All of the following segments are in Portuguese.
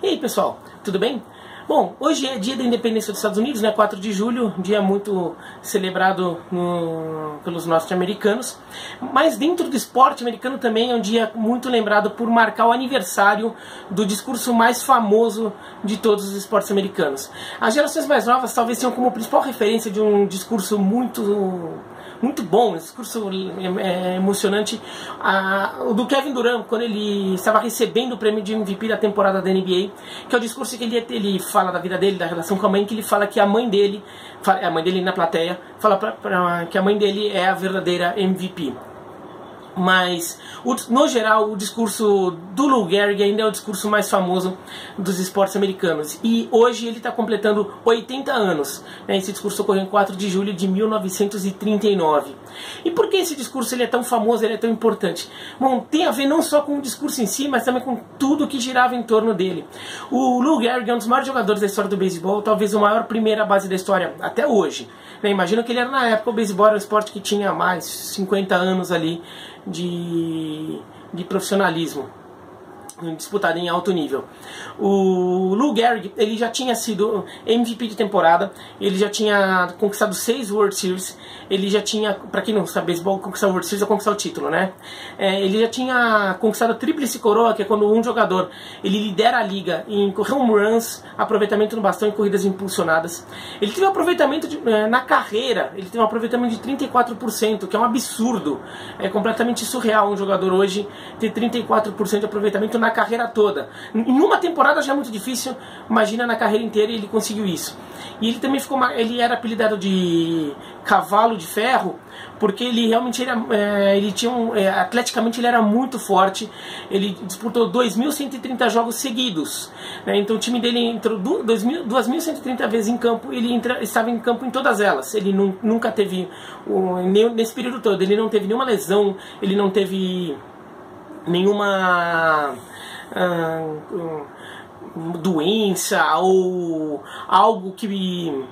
E aí pessoal, tudo bem? Bom, hoje é dia da independência dos Estados Unidos, né? 4 de julho, dia muito celebrado pelos norte-americanos. Mas dentro do esporte americano também é um dia muito lembrado por marcar o aniversário do discurso mais famoso de todos os esportes americanos. As gerações mais novas talvez tenham como principal referência de um discurso muito bom, um discurso emocionante, o do Kevin Durant, quando ele estava recebendo o prêmio de MVP da temporada da NBA, que é o discurso que ele fala da vida dele, da relação com a mãe, que ele fala que a mãe dele na plateia, fala que a mãe dele é a verdadeira MVP. Mas, no geral, o discurso do Lou Gehrig ainda é o discurso mais famoso dos esportes americanos. E hoje ele está completando 80 anos. Esse discurso ocorreu em 4 de julho de 1939. E por que esse discurso ele é tão famoso, ele é tão importante? Bom, tem a ver não só com o discurso em si, mas também com tudo que girava em torno dele. O Lou Gehrig é um dos maiores jogadores da história do beisebol, talvez o maior primeira base da história até hoje. Imagina que ele era na época, o beisebol era um esporte que tinha mais 50 anos ali de profissionalismo, disputado em alto nível. O Lou Gehrig, ele já tinha sido MVP de temporada, ele já tinha conquistado 6 World Series, ele já tinha, para quem não sabe beisebol, conquistar o World Series é conquistar o título, né? Ele já tinha conquistado a tríplice coroa, que é quando um jogador ele lidera a liga em home runs, aproveitamento no bastão e corridas impulsionadas. Ele teve um aproveitamento na carreira, ele teve um aproveitamento de 34%, que é um absurdo, é completamente surreal um jogador hoje ter 34% de aproveitamento na carreira toda. Em uma temporada já é muito difícil, imagina na carreira inteira, e ele conseguiu isso. E ele também ele era apelidado de cavalo de ferro, porque ele realmente atleticamente ele era muito forte. Ele disputou 2.130 jogos seguidos, né? Então o time dele entrou 2.130 vezes em campo, ele estava em campo em todas elas. Ele nunca teve, nesse período todo, ele não teve nenhuma lesão, ele não teve nenhuma doença ou algo que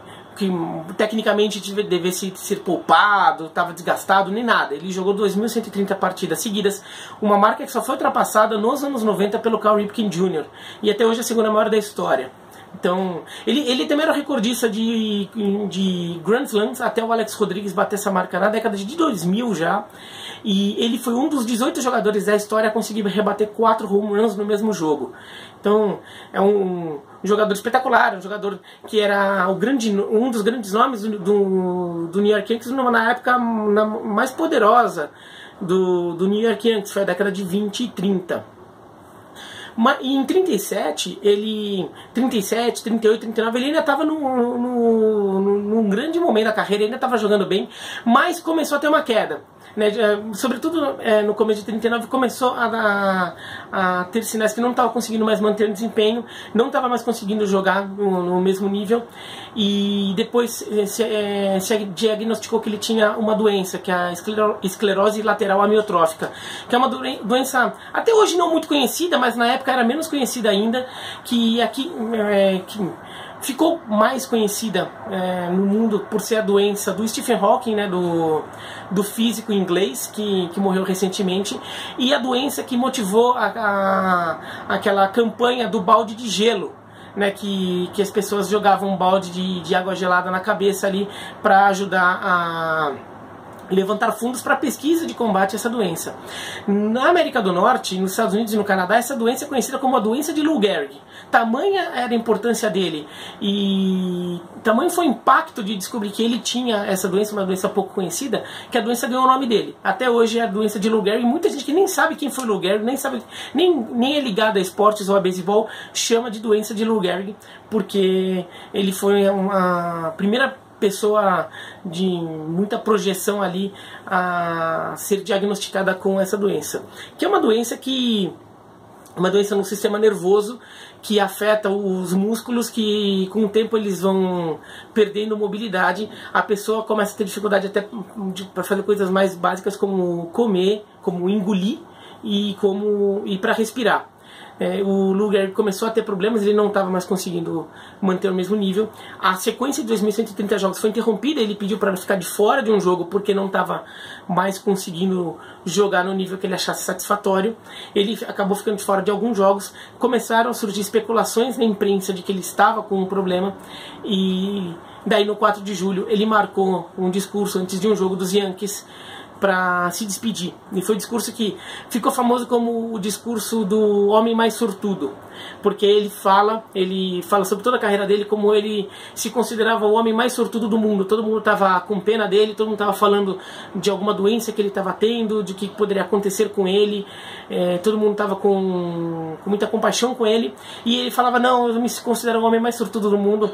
tecnicamente devesse ser poupado, estava desgastado, nem nada. Ele jogou 2.130 partidas seguidas, uma marca que só foi ultrapassada nos anos 90 pelo Cal Ripken Jr. e até hoje é a segunda maior da história. Então, ele também era recordista de Grand Slams, até o Alex Rodrigues bater essa marca na década de 2000 já. E ele foi um dos 18 jogadores da história a conseguir rebater 4 home runs no mesmo jogo. Então, é um jogador espetacular, um jogador que era um dos grandes nomes do New York Yankees na época mais poderosa do New York Yankees, foi a década de 20 e 30. E em 37, 38, 39, ele ainda estava num grande momento da carreira, ainda estava jogando bem, mas começou a ter uma queda. Né? Sobretudo no começo de 39 começou a ter sinais que não estava conseguindo mais manter o desempenho, não estava mais conseguindo jogar no mesmo nível, e depois se diagnosticou que ele tinha uma doença, que é a esclerose lateral amiotrófica, que é uma doença até hoje não muito conhecida, mas na época era menos conhecida ainda, que ficou mais conhecida no mundo por ser a doença do Stephen Hawking, né, do físico inglês que morreu recentemente, e a doença que motivou aquela campanha do balde de gelo, né, que as pessoas jogavam um balde de água gelada na cabeça ali para ajudar a levantar fundos para pesquisa de combate a essa doença. Na América do Norte, nos Estados Unidos e no Canadá, essa doença é conhecida como a doença de Lou Gehrig. Tamanha era a importância dele e tamanho foi o impacto de descobrir que ele tinha essa doença, uma doença pouco conhecida, que a doença ganhou o nome dele. Até hoje é a doença de Lou Gehrig. Muita gente que nem sabe quem foi Lou Gehrig, nem é ligada a esportes ou a beisebol, chama de doença de Lou Gehrig, porque ele foi a primeira pessoa de muita projeção ali a ser diagnosticada com essa doença, que é uma doença no sistema nervoso que afeta os músculos, que com o tempo eles vão perdendo mobilidade, a pessoa começa a ter dificuldade até para fazer coisas mais básicas como comer, como engolir e para respirar. o Lou Gehrig começou a ter problemas, ele não estava mais conseguindo manter o mesmo nível. A sequência de 2.130 jogos foi interrompida, ele pediu para ficar de fora de um jogo porque não estava mais conseguindo jogar no nível que ele achasse satisfatório. Ele acabou ficando de fora de alguns jogos, começaram a surgir especulações na imprensa de que ele estava com um problema, e daí no 4 de julho ele marcou um discurso antes de um jogo dos Yankees para se despedir. E foi um discurso que ficou famoso como o discurso do homem mais sortudo, porque ele fala sobre toda a carreira dele, como ele se considerava o homem mais sortudo do mundo. Todo mundo estava com pena dele, todo mundo estava falando de alguma doença que ele estava tendo, de que poderia acontecer com ele, todo mundo estava com muita compaixão com ele, e ele falava: não, eu me considero o homem mais sortudo do mundo,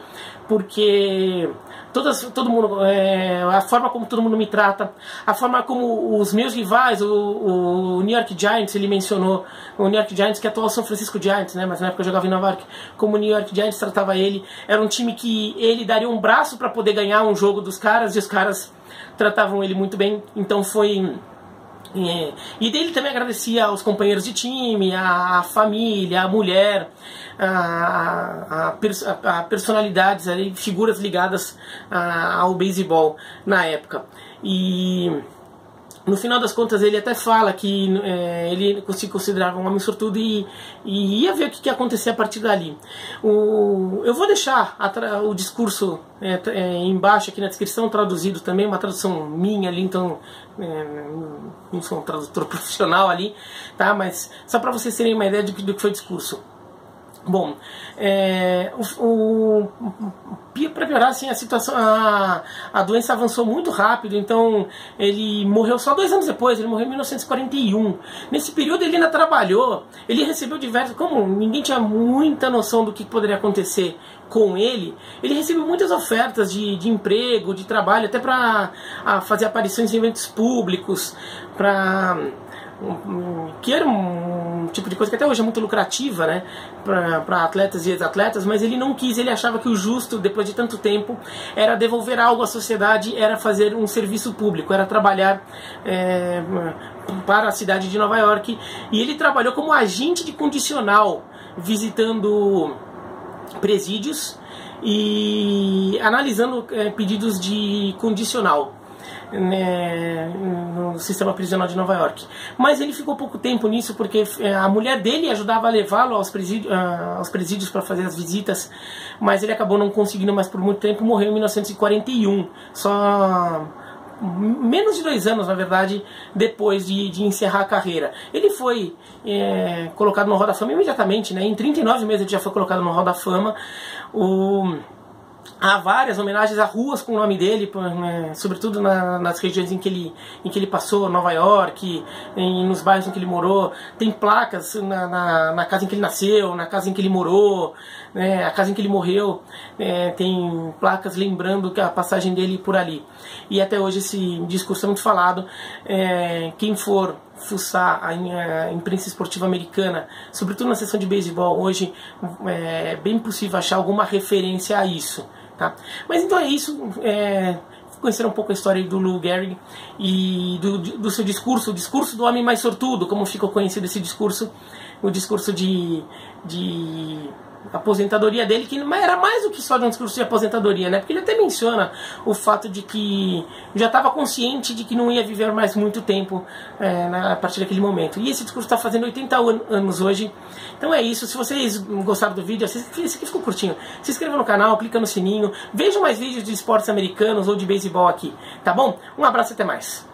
porque todo mundo, a forma como todo mundo me trata, a forma como os meus rivais, o New York Giants, ele mencionou, o New York Giants, que é atual São Francisco Giants, né, mas na época eu jogava em Nova York, como o New York Giants tratava ele, era um time que ele daria um braço para poder ganhar um jogo dos caras, e os caras tratavam ele muito bem. Então foi... E dele também agradecia aos companheiros de time, a família, a mulher, a personalidades, figuras ligadas ao beisebol na época. E no final das contas ele até fala que ele se considerava um homem sortudo e ia ver o que ia acontecer a partir dali. Eu vou deixar o discurso embaixo aqui na descrição, traduzido também, uma tradução minha ali, então não sou um tradutor profissional ali, tá? Mas só para vocês terem uma ideia do que foi o discurso. Bom, para piorar, assim, a situação, a doença avançou muito rápido, então ele morreu só 2 anos depois, ele morreu em 1941. Nesse período ele ainda trabalhou, ele recebeu diversos, como ninguém tinha muita noção do que poderia acontecer com ele recebeu muitas ofertas de emprego, de trabalho, até para fazer aparições em eventos públicos, que era um tipo de coisa que até hoje é muito lucrativa, né, para atletas e ex-atletas, mas ele não quis. Ele achava que o justo, depois de tanto tempo, era devolver algo à sociedade, era fazer um serviço público, era trabalhar para a cidade de Nova York. E ele trabalhou como agente de condicional, visitando presídios e analisando pedidos de condicional, né, no sistema prisional de Nova York. Mas ele ficou pouco tempo nisso, porque a mulher dele ajudava a levá-lo aos presídios para fazer as visitas, mas ele acabou não conseguindo mais por muito tempo. Morreu em 1941, só menos de 2 anos, na verdade, depois de encerrar a carreira. Ele foi colocado no Hall da Fama imediatamente, né? Em 39 meses ele já foi colocado no Hall da Fama. Há várias homenagens a ruas com o nome dele, né, sobretudo nas regiões em que ele passou, Nova York, nos bairros em que ele morou. Tem placas na casa em que ele nasceu, na casa em que ele morou, né, a casa em que ele morreu, tem placas lembrando que a passagem dele por ali. E até hoje esse discurso é muito falado. Quem for fuçar a imprensa esportiva americana, sobretudo na seção de beisebol, hoje é bem possível achar alguma referência a isso, tá? Mas então é isso. Conhecer um pouco a história do Lou Gehrig e do seu discurso, o discurso do homem mais sortudo, como ficou conhecido esse discurso, o discurso de aposentadoria dele, que era mais do que só de um discurso de aposentadoria, né? Porque ele até menciona o fato de que já estava consciente de que não ia viver mais muito tempo a partir daquele momento. E esse discurso está fazendo 80 anos hoje. Então é isso. Se vocês gostaram do vídeo, esse aqui ficou curtinho, se inscreva no canal, clica no sininho, vejam mais vídeos de esportes americanos ou de beisebol aqui, tá bom? Um abraço e até mais.